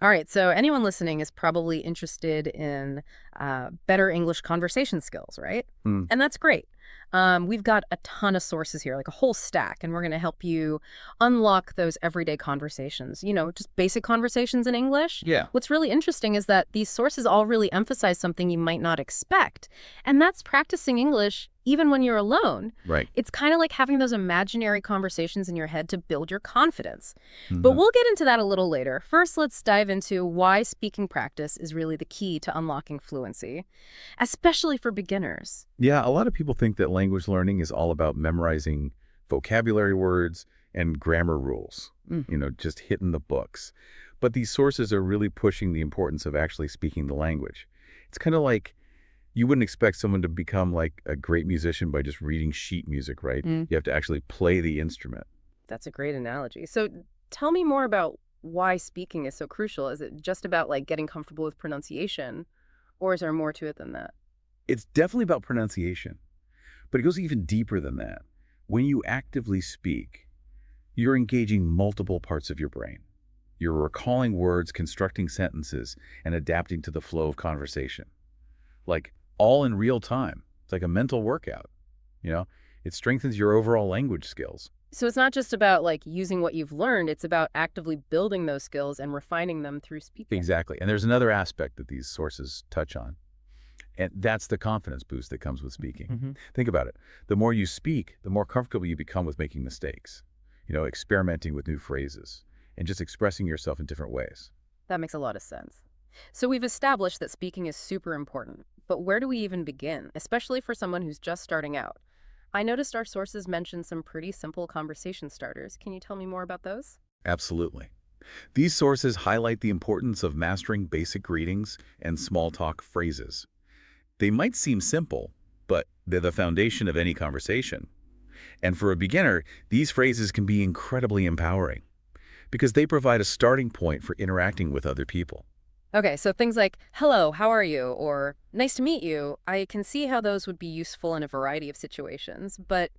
All right, so anyone listening is probably interested in better English conversation skills, right? Hmm. And that's great. We've got a ton of sources here, like a whole stack, and we're going to help you unlock those everyday conversations, just basic conversations in English. Yeah. What's really interesting is that these sources all really emphasize something you might not expect, and that's practicing English even when you're alone. Right. It's kind of like having those imaginary conversations in your head to build your confidence. But Hmm. we'll get into that a little later. First, let's dive into why speaking practice is really the key to unlocking fluency, especially for beginners. Yeah, a lot of people think that language learning is all about memorizing vocabulary words and grammar rules, Mm. just hitting the books. But these sources are really pushing the importance of actually speaking the language. It's kind of like you wouldn't expect someone to become like a great musician by just reading sheet music, right? Mm. You have to actually play the instrument. That's a great analogy. So tell me more about why speaking is so crucial. Is it just about like getting comfortable with pronunciation, or is there more to it than that? It's definitely about pronunciation, but it goes even deeper than that. When you actively speak, you're engaging multiple parts of your brain. You're recalling words, constructing sentences, and adapting to the flow of conversation. Like all in real time. It's like a mental workout, you know? It strengthens your overall language skills. So it's not just about like using what you've learned, it's about actively building those skills and refining them through speaking. Exactly. And there's another aspect that these sources touch on, and that's the confidence boost that comes with speaking. Hmm. Think about it. The more you speak, the more comfortable you become with making mistakes, experimenting with new phrases, and just expressing yourself in different ways. That makes a lot of sense. So we've established that speaking is super important, but where do we even begin, especially for someone who's just starting out? I noticed our sources mention some pretty simple conversation starters. Can you tell me more about those? Absolutely. These sources highlight the importance of mastering basic greetings and small talk phrases. They might seem simple, but they're the foundation of any conversation. And for a beginner, these phrases can be incredibly empowering because they provide a starting point for interacting with other people. Okay, so things like, hello, how are you? Or nice to meet you. I can see how those would be useful in a variety of situations, but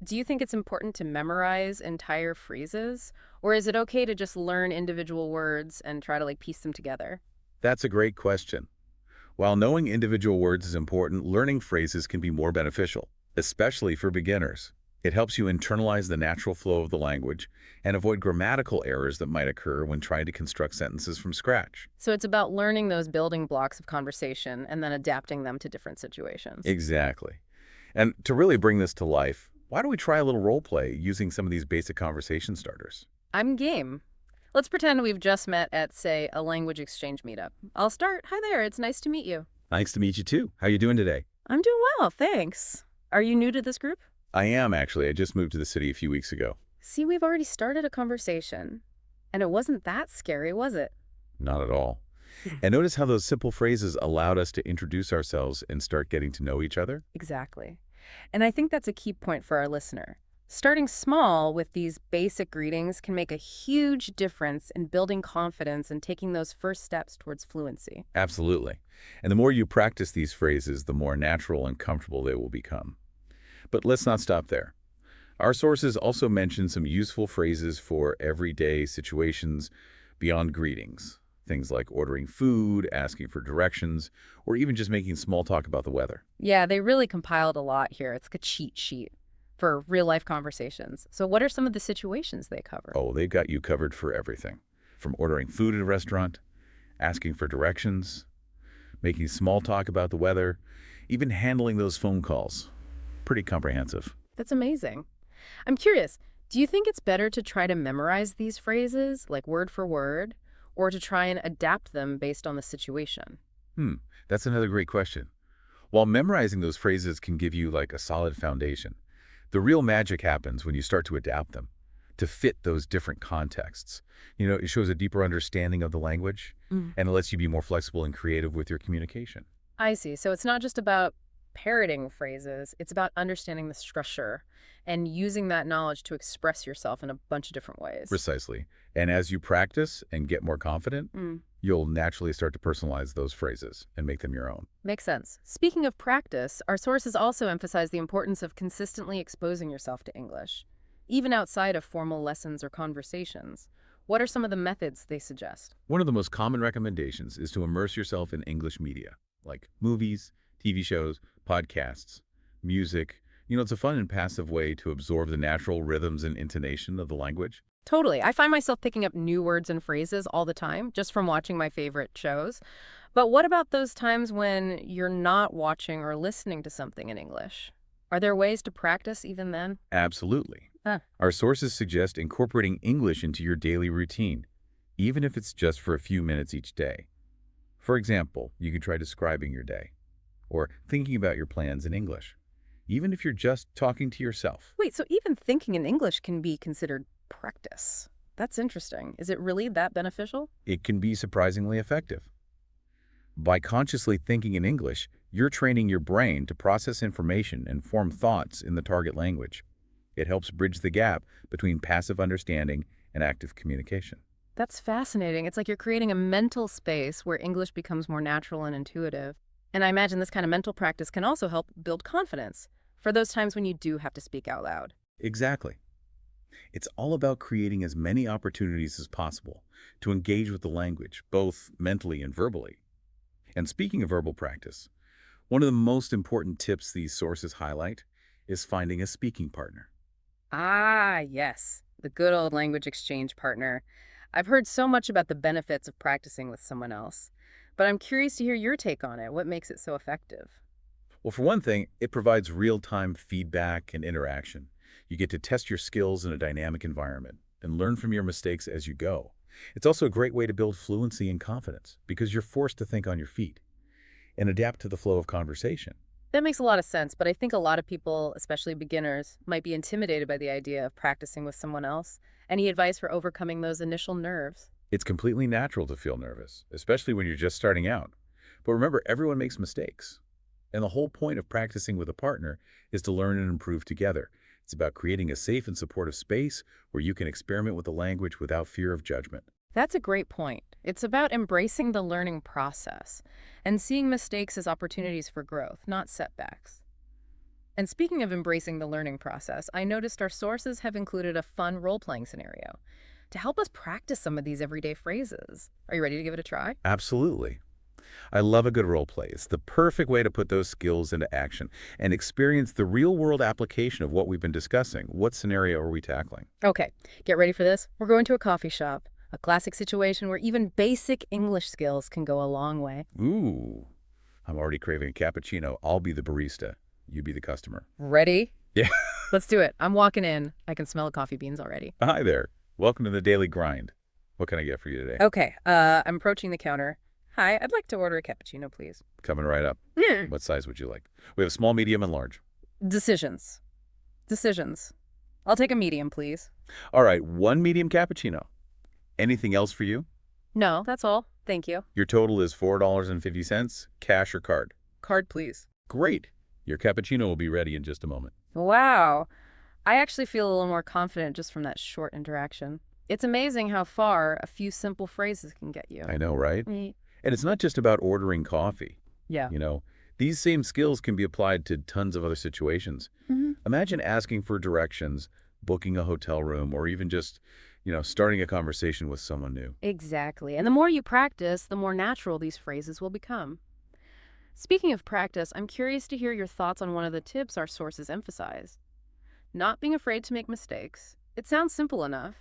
do you think it's important to memorize entire phrases? Or is it okay to just learn individual words and try to like piece them together? That's a great question. While knowing individual words is important, learning phrases can be more beneficial, especially for beginners. It helps you internalize the natural flow of the language and avoid grammatical errors that might occur when trying to construct sentences from scratch. So it's about learning those building blocks of conversation and then adapting them to different situations. Exactly. And to really bring this to life, why don't we try a little role play using some of these basic conversation starters? I'm game. Let's pretend we've just met at, say, a language exchange meetup. I'll start. Hi there, it's nice to meet you. Nice to meet you too. How you doing today? I'm doing well, thanks. Are you new to this group? I am actually. I just moved to the city a few weeks ago. See, we've already started a conversation. And it wasn't that scary, was it? Not at all. And notice how those simple phrases allowed us to introduce ourselves and start getting to know each other? Exactly. And I think that's a key point for our listener. Starting small with these basic greetings can make a huge difference in building confidence and taking those first steps towards fluency. Absolutely. And the more you practice these phrases, the more natural and comfortable they will become. But let's not stop there. Our sources also mention some useful phrases for everyday situations beyond greetings. Things like ordering food, asking for directions, or even just making small talk about the weather. Yeah, they really compiled a lot here. It's like a cheat sheet for real life conversations. So, what are some of the situations they cover? Oh, they've got you covered for everything. From ordering food at a restaurant, asking for directions, making small talk about the weather, even handling those phone calls. Pretty comprehensive. That's amazing. I'm curious, do you think it's better to try to memorize these phrases, like word for word, or to try and adapt them based on the situation? Hmm, that's another great question. While memorizing those phrases can give you like a solid foundation, the real magic happens when you start to adapt them to fit those different contexts. It shows a deeper understanding of the language Mm. and it lets you be more flexible and creative with your communication. I see. So it's not just about parroting phrases, it's about understanding the structure and using that knowledge to express yourself in a bunch of different ways. Precisely. And as you practice and get more confident, Mm. you'll naturally start to personalize those phrases and make them your own. Makes sense. Speaking of practice, our sources also emphasize the importance of consistently exposing yourself to English, even outside of formal lessons or conversations. What are some of the methods they suggest? One of the most common recommendations is to immerse yourself in English media, like movies, TV shows, podcasts, music. It's a fun and passive way to absorb the natural rhythms and intonation of the language. Totally. I find myself picking up new words and phrases all the time just from watching my favorite shows. But what about those times when you're not watching or listening to something in English? Are there ways to practice even then? Absolutely. Huh. Our sources suggest incorporating English into your daily routine, even if it's just for a few minutes each day. For example, you could try describing your day or thinking about your plans in English, even if you're just talking to yourself. Wait, so even thinking in English can be considered practice. That's interesting. Is it really that beneficial? It can be surprisingly effective. By consciously thinking in English, you're training your brain to process information and form thoughts in the target language. It helps bridge the gap between passive understanding and active communication. That's fascinating. It's like you're creating a mental space where English becomes more natural and intuitive. And I imagine this kind of mental practice can also help build confidence for those times when you do have to speak out loud. Exactly. It's all about creating as many opportunities as possible to engage with the language, both mentally and verbally. And speaking of verbal practice, one of the most important tips these sources highlight is finding a speaking partner. Ah, yes, the good old language exchange partner. I've heard so much about the benefits of practicing with someone else, but I'm curious to hear your take on it. What makes it so effective? Well, for one thing, it provides real-time feedback and interaction. You get to test your skills in a dynamic environment and learn from your mistakes as you go. It's also a great way to build fluency and confidence because you're forced to think on your feet and adapt to the flow of conversation. That makes a lot of sense, but I think a lot of people, especially beginners, might be intimidated by the idea of practicing with someone else. Any advice for overcoming those initial nerves? It's completely natural to feel nervous, especially when you're just starting out. But remember, everyone makes mistakes. And the whole point of practicing with a partner is to learn and improve together. It's about creating a safe and supportive space where you can experiment with the language without fear of judgment. That's a great point. It's about embracing the learning process and seeing mistakes as opportunities for growth, not setbacks. And speaking of embracing the learning process, I noticed our sources have included a fun role-playing scenario to help us practice some of these everyday phrases. Are you ready to give it a try? Absolutely. I love a good role play. It's the perfect way to put those skills into action and experience the real-world application of what we've been discussing. What scenario are we tackling? Okay, get ready for this. We're going to a coffee shop, a classic situation where even basic English skills can go a long way. Ooh, I'm already craving a cappuccino. I'll be the barista. You be the customer. Ready? Yeah. Let's do it. I'm walking in. I can smell the coffee beans already. Hi there. Welcome to the Daily Grind. What can I get for you today? Okay, I'm approaching the counter. Hi, I'd like to order a cappuccino, please. Coming right up. Mm. What size would you like? We have small, medium, and large. Decisions. Decisions. I'll take a medium, please. All right, one medium cappuccino. Anything else for you? No, that's all. Thank you. Your total is $4.50, cash or card. Card, please. Great. Your cappuccino will be ready in just a moment. Wow. I actually feel a little more confident just from that short interaction. It's amazing how far a few simple phrases can get you. I know, right? Mm. And it's not just about ordering coffee. Yeah. These same skills can be applied to tons of other situations. Imagine asking for directions, booking a hotel room, or even just, starting a conversation with someone new. Exactly. And the more you practice, the more natural these phrases will become. Speaking of practice, I'm curious to hear your thoughts on one of the tips our sources emphasize. Not being afraid to make mistakes. It sounds simple enough,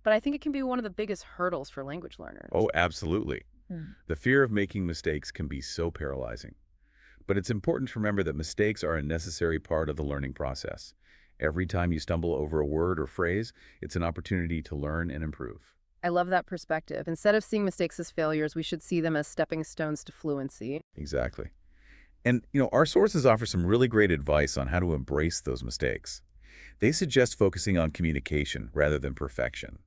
but I think it can be one of the biggest hurdles for language learners. Oh, absolutely. Mm. The fear of making mistakes can be so paralyzing. But it's important to remember that mistakes are a necessary part of the learning process. Every time you stumble over a word or phrase, it's an opportunity to learn and improve. I love that perspective. Instead of seeing mistakes as failures, we should see them as stepping stones to fluency. Exactly. And, our sources offer some really great advice on how to embrace those mistakes. They suggest focusing on communication rather than perfection.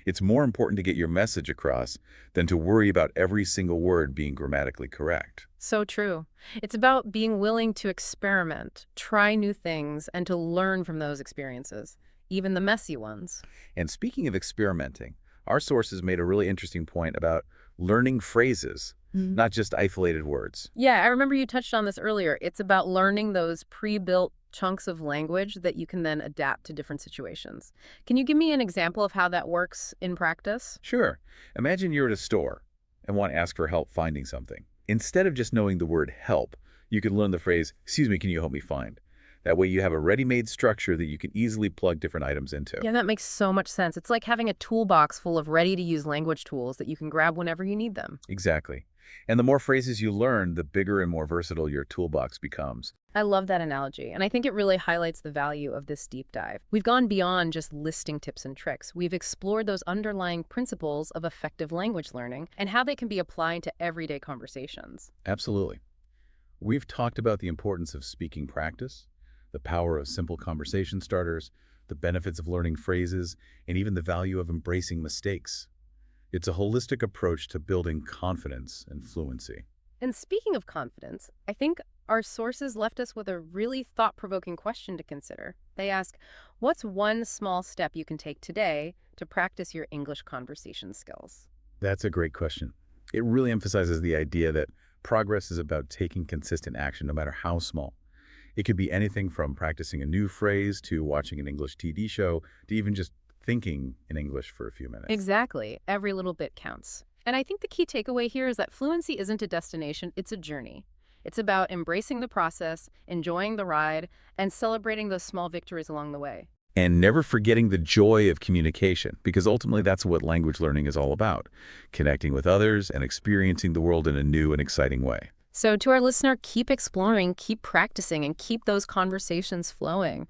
It's more important to get your message across than to worry about every single word being grammatically correct. So true. It's about being willing to experiment, try new things, and to learn from those experiences, even the messy ones. And speaking of experimenting, our sources made a really interesting point about learning phrases not just isolated words. Yeah, I remember you touched on this earlier. It's about learning those pre-built chunks of language that you can then adapt to different situations. Can you give me an example of how that works in practice? Sure. Imagine you're at a store and want to ask for help finding something. Instead of just knowing the word help, you can learn the phrase, "Excuse me, can you help me find?" That way you have a ready-made structure that you can easily plug different items into. Yeah, that makes so much sense. It's like having a toolbox full of ready-to-use language tools that you can grab whenever you need them. Exactly. And the more phrases you learn, the bigger and more versatile your toolbox becomes. I love that analogy, and I think it really highlights the value of this deep dive. We've gone beyond just listing tips and tricks. We've explored those underlying principles of effective language learning and how they can be applied to everyday conversations. Absolutely. We've talked about the importance of speaking practice, the power of simple conversation starters, the benefits of learning phrases, and even the value of embracing mistakes. It's a holistic approach to building confidence and fluency. And speaking of confidence, I think our sources left us with a really thought-provoking question to consider. They ask, what's one small step you can take today to practice your English conversation skills? That's a great question. It really emphasizes the idea that progress is about taking consistent action, no matter how small. It could be anything from practicing a new phrase to watching an English TV show to even just thinking in English for a few minutes. Exactly. Every little bit counts. And I think the key takeaway here is that fluency isn't a destination, it's a journey. It's about embracing the process, enjoying the ride, and celebrating those small victories along the way. And never forgetting the joy of communication, because ultimately that's what language learning is all about, connecting with others and experiencing the world in a new and exciting way. So to our listener, keep exploring, keep practicing, and keep those conversations flowing.